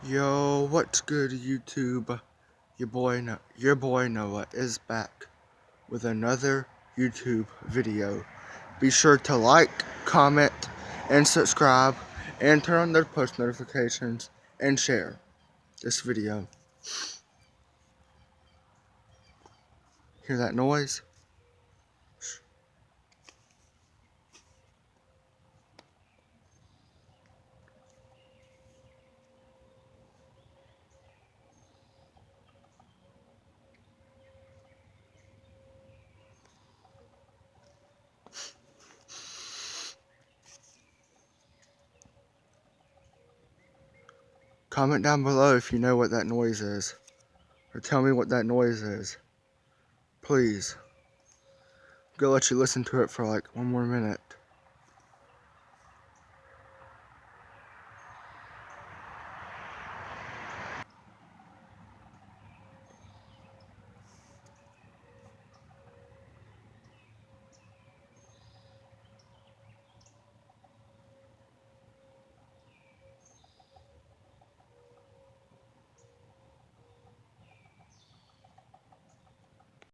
Yo, what's good, YouTube? Your boy Noah is back with another YouTube video. Be sure to like, comment, and subscribe, and turn on the post notifications and share this video. Hear that noise? Comment down below if you know what that noise is, or tell me what that noise is. Please. I'm gonna let you listen to it for like one more minute.